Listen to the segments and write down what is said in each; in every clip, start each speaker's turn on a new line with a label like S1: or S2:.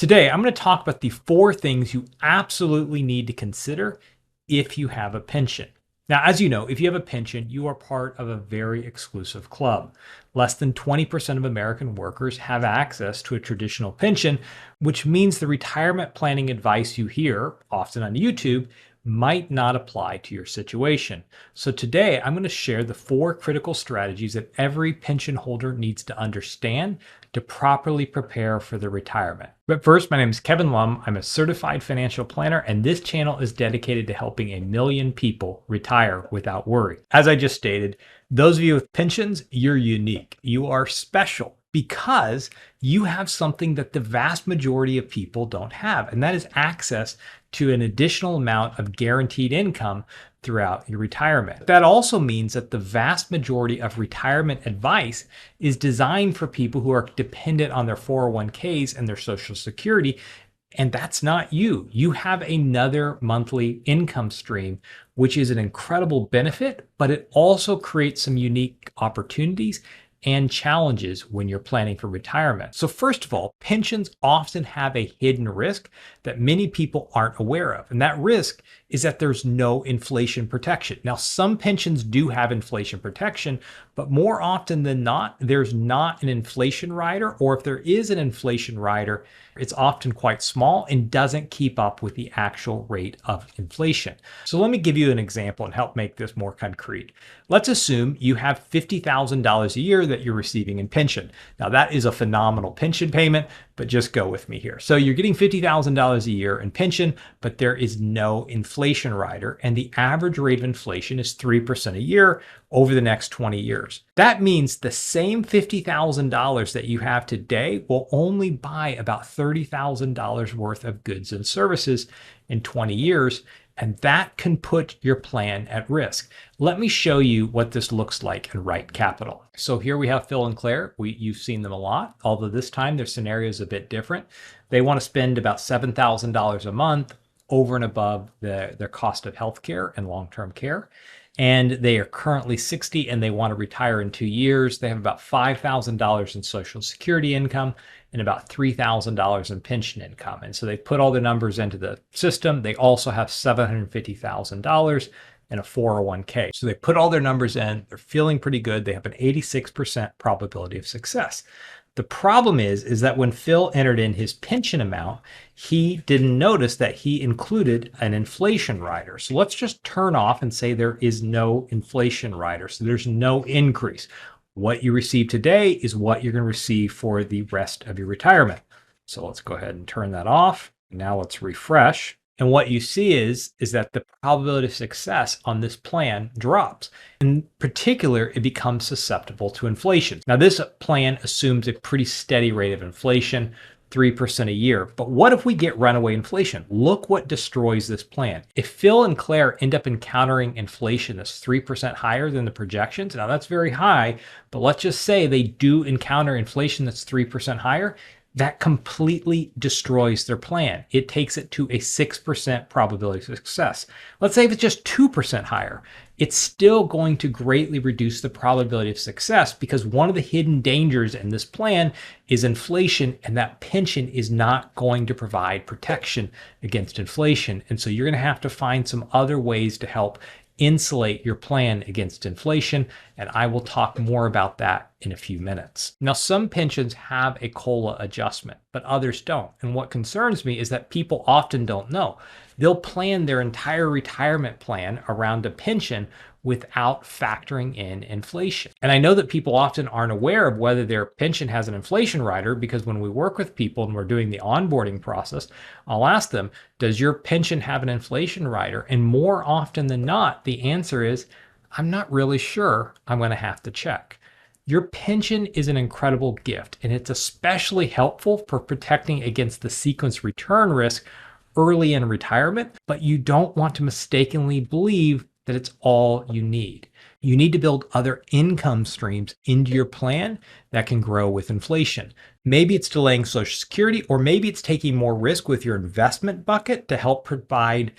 S1: Today, I'm going to talk about the 4 things you absolutely need to consider if you have a pension. Now, as you know, if you have a pension, you are part of a very exclusive club. Less than 20% of American workers have access to a traditional pension, which means the retirement planning advice you hear, often on YouTube, might not apply to your situation. So today, I'm going to share the 4 critical strategies that every pension holder needs to understand to properly prepare for their retirement. But first, my name is Kevin Lum. I'm a certified financial planner, and this channel is dedicated to helping 1 million people retire without worry. As I just stated, those of you with pensions, you're unique. You are special because you have something that the vast majority of people don't have, and that is access to an additional amount of guaranteed income throughout your retirement. That also means that the vast majority of retirement advice is designed for people who are dependent on their 401ks and their Social Security. And that's not you. You have another monthly income stream, which is an incredible benefit, but it also creates some unique opportunities and challenges when you're planning for retirement. So first of all, pensions often have a hidden risk that many people aren't aware of. And that risk is that there's no inflation protection. Now, some pensions do have inflation protection, but more often than not, there's not an inflation rider, or if there is an inflation rider, it's often quite small and doesn't keep up with the actual rate of inflation. So let me give you an example and help make this more concrete. Let's assume you have $50,000 a year that you're receiving in pension. Now that is a phenomenal pension payment, but just go with me here. So you're getting $50,000 a year in pension, but there is no inflation rider, and the average rate of inflation is 3% a year over the next 20 years. That means the same $50,000 that you have today will only buy about $30,000 worth of goods and services in 20 years, and that can put your plan at risk. Let me show you what this looks like in Right Capital. So here we have Phil and Claire. You've seen them a lot, although this time their scenario is a bit different. They want to spend about $7,000 a month over and above their cost of healthcare and long-term care. And they are currently 60 and they want to retire in 2 years. They have about $5,000 in Social Security income and about $3,000 in pension income. And so they put all the numbers into the system. They also have $750,000 in a 401k. So they put all their numbers in. They're feeling pretty good. They have an 86% probability of success. The problem is that when Phil entered in his pension amount, he didn't notice that he included an inflation rider. So let's just turn off and say there is no inflation rider. So there's no increase. What you receive today is what you're going to receive for the rest of your retirement. So let's go ahead and turn that off. Now let's refresh. And what you see is that the probability of success on this plan drops. In particular, it becomes susceptible to inflation. Now, this plan assumes a pretty steady rate of inflation, 3% a year. But what if we get runaway inflation? Look what destroys this plan. If Phil and Claire end up encountering inflation that's 3% higher than the projections, now that's very high, but let's just say they do encounter inflation that's 3% higher, that completely destroys their plan. It takes it to a 6% probability of success. Let's say if it's just 2% higher, it's still going to greatly reduce the probability of success because one of the hidden dangers in this plan is inflation, and that pension is not going to provide protection against inflation. And so you're going to have to find some other ways to help insulate your plan against inflation, and I will talk more about that in a few minutes. Now, some pensions have a COLA adjustment, but others don't. And what concerns me is that people often don't know. They'll plan their entire retirement plan around a pension without factoring in inflation. And I know that people often aren't aware of whether their pension has an inflation rider, because when we work with people and we're doing the onboarding process, I'll ask them, does your pension have an inflation rider? And more often than not, the answer is, I'm not really sure. I'm going to have to check. Your pension is an incredible gift, and it's especially helpful for protecting against the sequence return risk early in retirement, but you don't want to mistakenly believe that it's all you need. You need to build other income streams into your plan that can grow with inflation. Maybe it's delaying Social Security, or maybe it's taking more risk with your investment bucket to help provide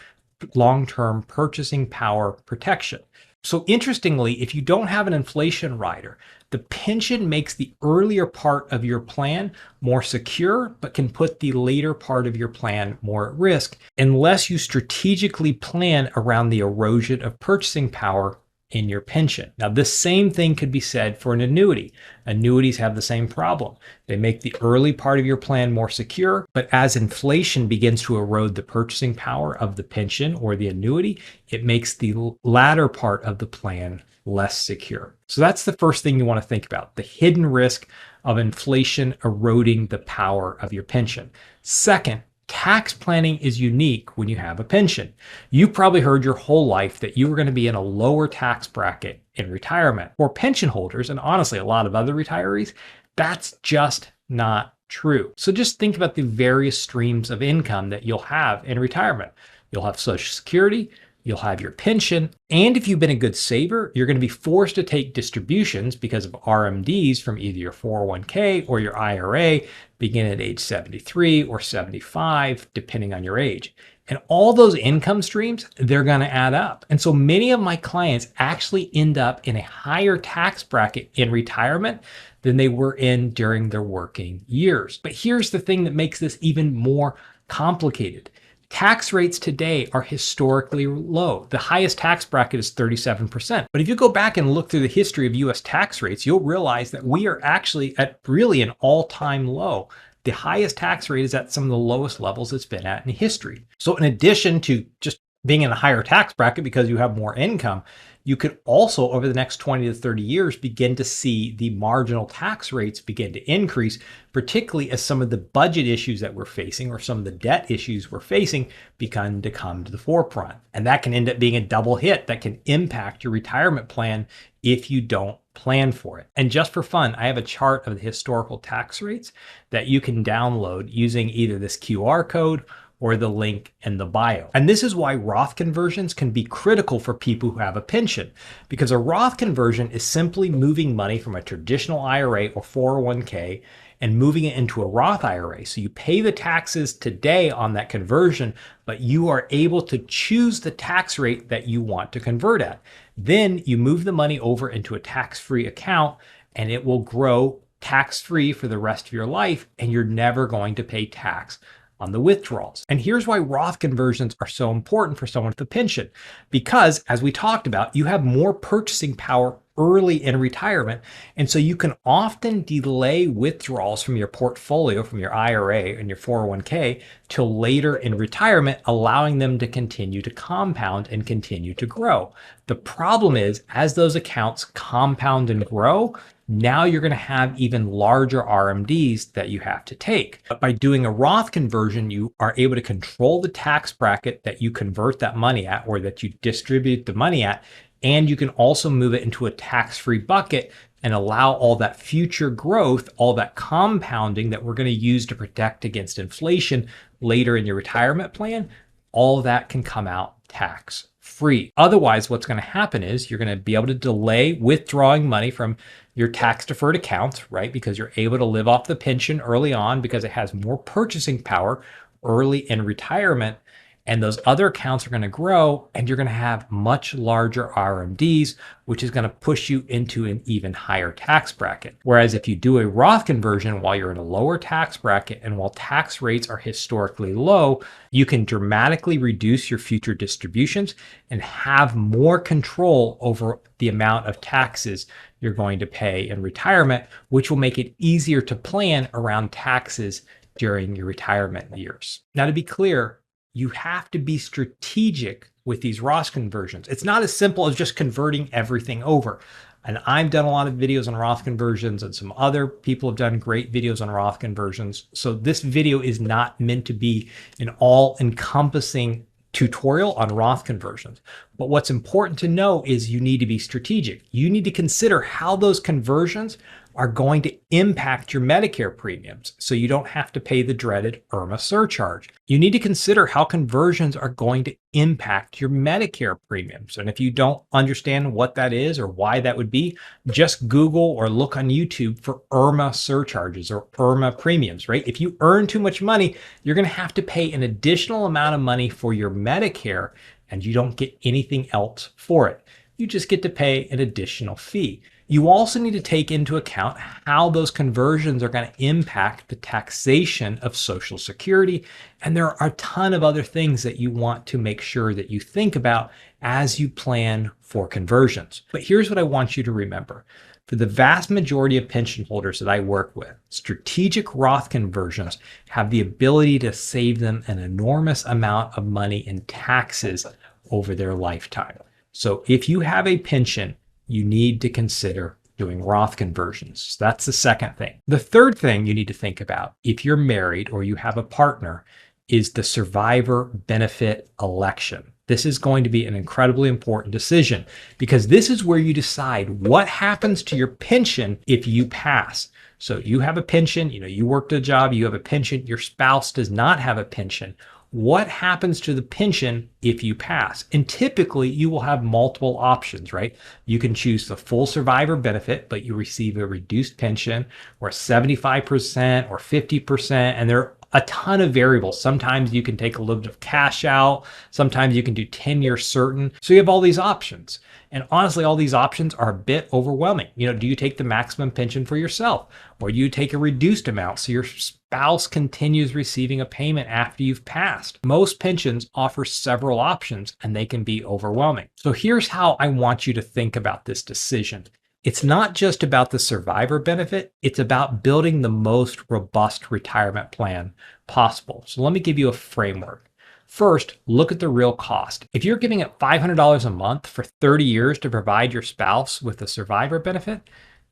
S1: long-term purchasing power protection. So interestingly, if you don't have an inflation rider, the pension makes the earlier part of your plan more secure, but can put the later part of your plan more at risk unless you strategically plan around the erosion of purchasing power in your pension. Now, this same thing could be said for an annuity. Annuities have the same problem. They make the early part of your plan more secure, but as inflation begins to erode the purchasing power of the pension or the annuity, it makes the latter part of the plan less secure. So that's the first thing you want to think about, the hidden risk of inflation eroding the power of your pension. Second, tax planning is unique when you have a pension. You probably heard your whole life that you were going to be in a lower tax bracket in retirement. For pension holders, and honestly, a lot of other retirees, that's just not true. So just think about the various streams of income that you'll have in retirement. You'll have Social Security, you'll have your pension, and if you've been a good saver, you're going to be forced to take distributions because of RMDs from either your 401k or your IRA, begin at age 73 or 75, depending on your age. And all those income streams, they're going to add up. And so many of my clients actually end up in a higher tax bracket in retirement than they were in during their working years. But here's the thing that makes this even more complicated. Tax rates today are historically low. The highest tax bracket is 37%. But if you go back and look through the history of US tax rates, you'll realize that we are actually at really an all-time low. The highest tax rate is at some of the lowest levels it's been at in history. So in addition to just being in a higher tax bracket because you have more income, you could also, over the next 20 to 30 years, begin to see the marginal tax rates begin to increase, particularly as some of the budget issues that we're facing or some of the debt issues we're facing begin to come to the forefront. And that can end up being a double hit that can impact your retirement plan if you don't plan for it. And just for fun, I have a chart of the historical tax rates that you can download using either this QR code or the link in the bio. And this is why Roth conversions can be critical for people who have a pension, because a Roth conversion is simply moving money from a traditional IRA or 401k and moving it into a Roth IRA. So you pay the taxes today on that conversion, but you are able to choose the tax rate that you want to convert at. Then you move the money over into a tax-free account and it will grow tax-free for the rest of your life, and you're never going to pay tax on the withdrawals. And here's why Roth conversions are so important for someone with a pension. Because as we talked about, you have more purchasing power early in retirement. And so you can often delay withdrawals from your portfolio, from your IRA and your 401k till later in retirement, allowing them to continue to compound and continue to grow. The problem is, as those accounts compound and grow, now you're going to have even larger RMDs that you have to take. But by doing a Roth conversion, you are able to control the tax bracket that you convert that money at or that you distribute the money at. And you can also move it into a tax-free bucket and allow all that future growth, all that compounding that we're going to use to protect against inflation later in your retirement plan. All of that can come out tax-free. Otherwise, what's going to happen is you're going to be able to delay withdrawing money from your tax deferred accounts, right? Because you're able to live off the pension early on because it has more purchasing power early in retirement. And those other accounts are going to grow and you're going to have much larger RMDs, which is going to push you into an even higher tax bracket. Whereas if you do a Roth conversion while you're in a lower tax bracket and while tax rates are historically low, you can dramatically reduce your future distributions and have more control over the amount of taxes you're going to pay in retirement, which will make it easier to plan around taxes during your retirement years. Now, to be clear, you have to be strategic with these Roth conversions. It's not as simple as just converting everything over. And I've done a lot of videos on Roth conversions, and some other people have done great videos on Roth conversions. So this video is not meant to be an all-encompassing tutorial on Roth conversions. But what's important to know is you need to be strategic. You need to consider how those conversions are going to impact your Medicare premiums so you don't have to pay the dreaded IRMAA surcharge. You need to consider how conversions are going to impact your Medicare premiums. And if you don't understand what that is or why that would be, just Google or look on YouTube for IRMAA surcharges or IRMAA premiums, right? If you earn too much money, you're going to have to pay an additional amount of money for your Medicare and you don't get anything else for it. you just get to pay an additional fee. You also need to take into account how those conversions are going to impact the taxation of Social Security. And there are a ton of other things that you want to make sure that you think about as you plan for conversions. But here's what I want you to remember. For the vast majority of pension holders that I work with, strategic Roth conversions have the ability to save them an enormous amount of money in taxes over their lifetime. So if you have a pension, you need to consider doing Roth conversions. That's the second thing. The third thing you need to think about if you're married or you have a partner is the survivor benefit election. This is going to be an incredibly important decision because this is where you decide what happens to your pension if you pass. So you have a pension, you worked a job, you have a pension, your spouse does not have a pension. What happens to the pension if you pass? And typically you will have multiple options, right? You can choose the full survivor benefit, but you receive a reduced pension or 75% or 50%. And there are a ton of variables. Sometimes you can take a little bit of cash out. Sometimes you can do 10 years certain. So you have all these options. And honestly, all these options are a bit overwhelming. Do you take the maximum pension for yourself or do you take a reduced amount so your spouse continues receiving a payment after you've passed? Most pensions offer several options and they can be overwhelming. So here's how I want you to think about this decision. It's not just about the survivor benefit, it's about building the most robust retirement plan possible. So let me give you a framework. First, look at the real cost. If you're giving up $500 a month for 30 years to provide your spouse with a survivor benefit,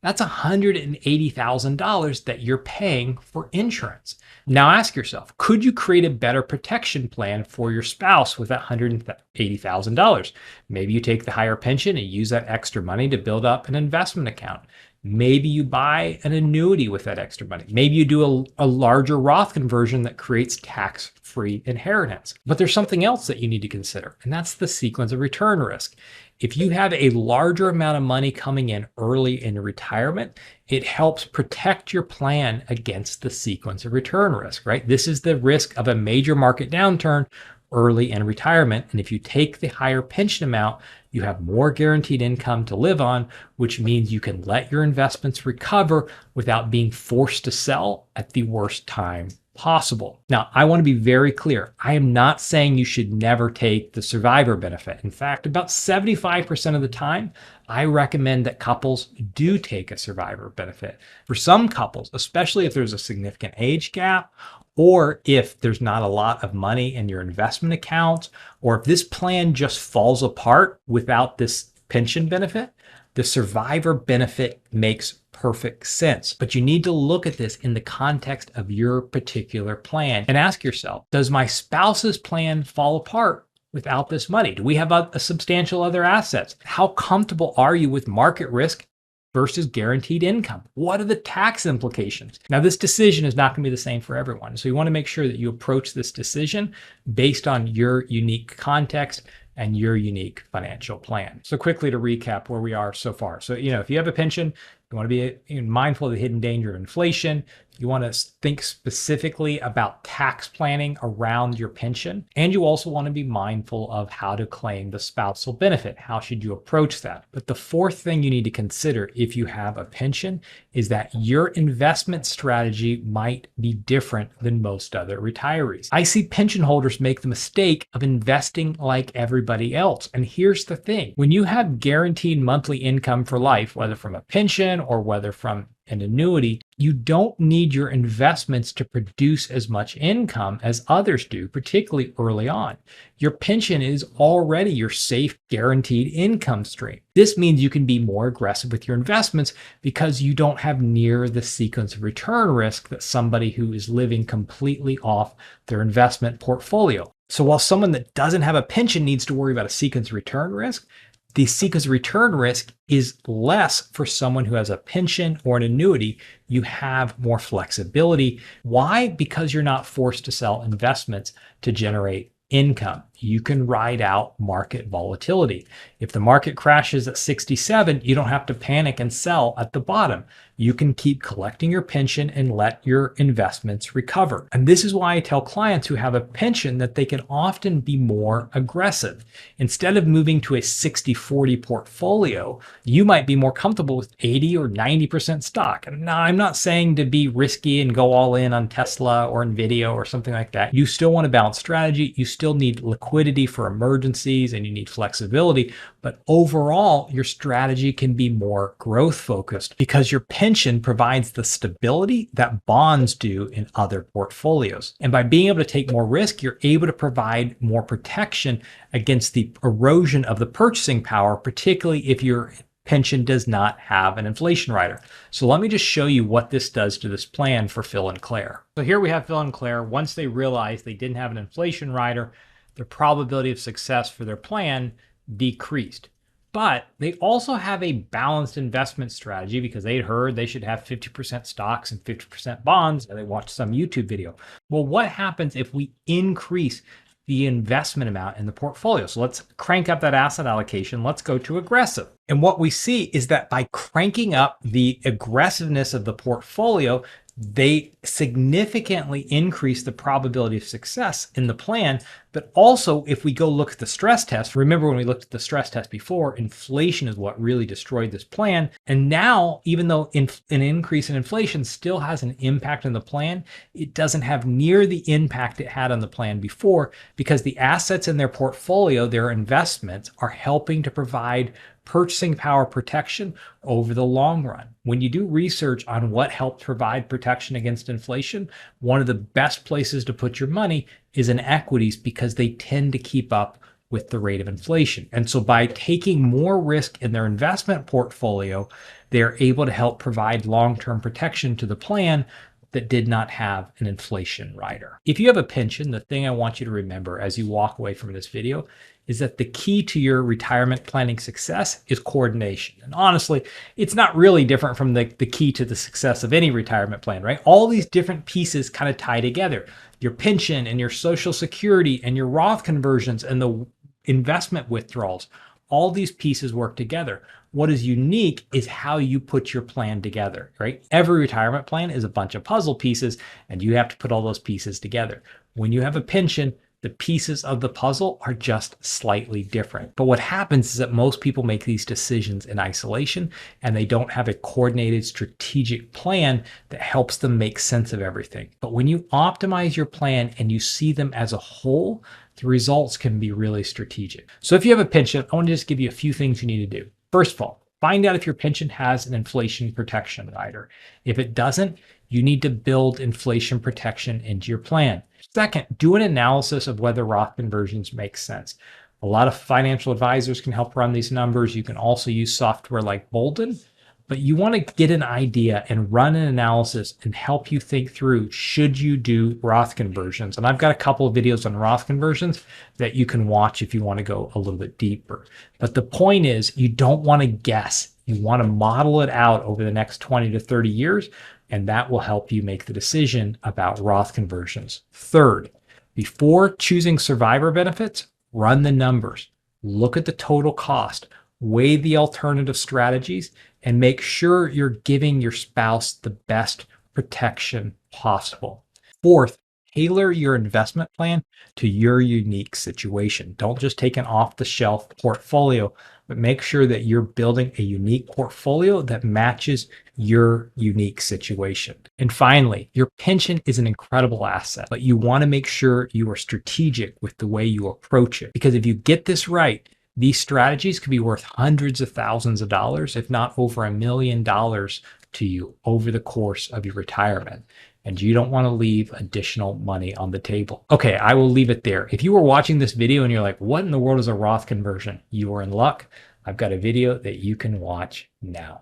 S1: that's $180,000 that you're paying for insurance. Now ask yourself, could you create a better protection plan for your spouse with that $180,000? Maybe you take the higher pension and use that extra money to build up an investment account. Maybe you buy an annuity with that extra money. Maybe you do a larger Roth conversion that creates tax-free inheritance. But there's something else that you need to consider, and that's the sequence of return risk. If you have a larger amount of money coming in early in retirement, it helps protect your plan against the sequence of return risk, right? This is the risk of a major market downturn early in retirement. And if you take the higher pension amount, you have more guaranteed income to live on, which means you can let your investments recover without being forced to sell at the worst time possible. Now, I want to be very clear. I am not saying you should never take the survivor benefit. In fact, about 75% of the time, I recommend that couples do take a survivor benefit. For some couples, especially if there's a significant age gap, or if there's not a lot of money in your investment account, or if this plan just falls apart without this pension benefit, the survivor benefit makes perfect sense. But you need to look at this in the context of your particular plan and ask yourself, does my spouse's plan fall apart without this money? Do we have a substantial other assets? How comfortable are you with market risk versus guaranteed income? What are the tax implications? Now, this decision is not going to be the same for everyone. So you want to make sure that you approach this decision based on your unique context and your unique financial plan. So quickly to recap where we are so far. So, if you have a pension, you want to be mindful of the hidden danger of inflation. You want to think specifically about tax planning around your pension. And you also want to be mindful of how to claim the spousal benefit. How should you approach that? But the fourth thing you need to consider if you have a pension is that your investment strategy might be different than most other retirees. I see pension holders make the mistake of investing like everybody else. And here's the thing. When you have guaranteed monthly income for life, whether from a pension or whether from an annuity, you don't need your investments to produce as much income as others do, particularly early on. Your pension is already your safe, guaranteed income stream. This means you can be more aggressive with your investments because you don't have near the sequence of return risk that somebody who is living completely off their investment portfolio. So while someone that doesn't have a pension needs to worry about a sequence of return risk, the sequence of return risk is less for someone who has a pension or an annuity. You have more flexibility. Why? Because you're not forced to sell investments to generate income. you can ride out market volatility. If the market crashes at 67, you don't have to panic and sell at the bottom. You can keep collecting your pension and let your investments recover. And this is why I tell clients who have a pension that they can often be more aggressive. Instead of moving to a 60-40 portfolio, you might be more comfortable with 80 or 90% stock. And now I'm not saying to be risky and go all in on Tesla or Nvidia or something like that. You still want a balanced strategy. You still need liquidity for emergencies and you need flexibility. But overall, your strategy can be more growth focused because your pension provides the stability that bonds do in other portfolios. And by being able to take more risk, you're able to provide more protection against the erosion of the purchasing power, particularly if your pension does not have an inflation rider. So let me just show you what this does to this plan for Phil and Claire. So here we have Phil and Claire. Once they realized they didn't have an inflation rider, the probability of success for their plan decreased. But they also have a balanced investment strategy because they'd heard they should have 50% stocks and 50% bonds, and they watched some YouTube video. Well, what happens if we increase the investment amount in the portfolio? So let's crank up that asset allocation. Let's go to aggressive. And what we see is that by cranking up the aggressiveness of the portfolio, they significantly increase the probability of success in the plan. But also, if we go look at the stress test, remember when we looked at the stress test before, inflation is what really destroyed this plan. And now, even though an increase in inflation still has an impact on the plan, it doesn't have near the impact it had on the plan before because the assets in their portfolio, their investments, are helping to provide purchasing power protection over the long run. When you do research on what helps provide protection against inflation, one of the best places to put your money is in equities because they tend to keep up with the rate of inflation. And so by taking more risk in their investment portfolio, they're able to help provide long-term protection to the plan that did not have an inflation rider. If you have a pension, the thing I want you to remember as you walk away from this video is that the key to your retirement planning success is coordination. And honestly, it's not really different from the key to the success of any retirement plan, right? All these different pieces kind of tie together. Your pension and your Social Security and your Roth conversions and the investment withdrawals, all these pieces work together. What is unique is how you put your plan together, right? Every retirement plan is a bunch of puzzle pieces, and you have to put all those pieces together. When you have a pension, the pieces of the puzzle are just slightly different. But what happens is that most people make these decisions in isolation, and they don't have a coordinated strategic plan that helps them make sense of everything. But when you optimize your plan and you see them as a whole, the results can be really strategic. So if you have a pension, I want to just give you a few things you need to do. First of all, find out if your pension has an inflation protection rider. If it doesn't, you need to build inflation protection into your plan. Second, do an analysis of whether Roth conversions make sense. A lot of financial advisors can help run these numbers. You can also use software like Bolden, but you want to get an idea and run an analysis and help you think through, should you do Roth conversions? And I've got a couple of videos on Roth conversions that you can watch if you want to go a little bit deeper. But the point is, you don't want to guess. You want to model it out over the next 20 to 30 years, and that will help you make the decision about Roth conversions. Third, before choosing survivor benefits, run the numbers. Look at the total cost, weigh the alternative strategies, and make sure you're giving your spouse the best protection possible. Fourth, tailor your investment plan to your unique situation. Don't just take an off-the-shelf portfolio, but make sure that you're building a unique portfolio that matches your unique situation. And finally, your pension is an incredible asset, but you want to make sure you are strategic with the way you approach it. Because if you get this right, these strategies could be worth hundreds of thousands of dollars, if not over $1 million to you over the course of your retirement. And you don't want to leave additional money on the table. Okay, I will leave it there. If you were watching this video and you're like, what in the world is a Roth conversion? You are in luck. I've got a video that you can watch now.